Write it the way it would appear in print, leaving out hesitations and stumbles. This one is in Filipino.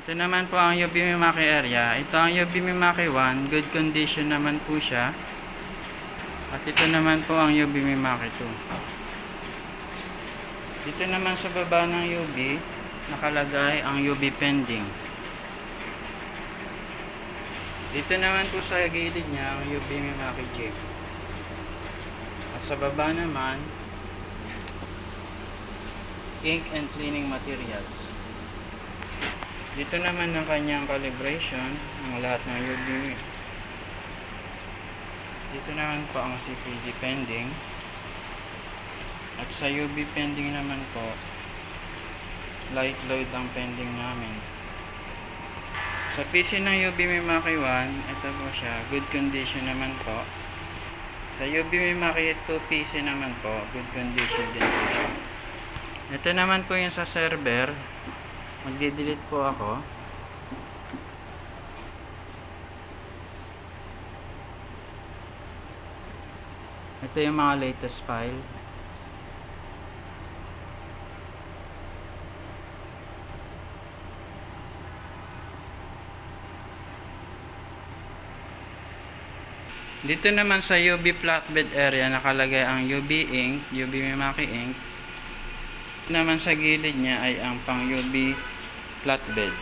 Ito naman po ang UV Mimaki area. Ito ang UV Mimaki 1. Good condition naman po siya. At ito naman po ang UV Mimaki 2. Dito naman sa baba ng UV, nakalagay ang UV pending. Dito naman po sa gilid niya ang UV Mimaki J. At sa baba naman, ink and cleaning materials. Dito naman ang kanyang calibration ng lahat ng UV. Dito naman po ang CPD pending. At sa UV pending naman po, light load ang pending namin. Sa PC ng UV Mimaki 1, ito po siya, good condition naman po. Sa UV Mimaki 2 PC naman po, good condition din po siya. Ito naman po yung sa server. Magde-delete po ako. Ito yung mga latest file. Dito naman sa UV flatbed area nakalagay ang UV ink, UV Mimaki ink. Naman sa gilid niya ay ang pang UV flatbed.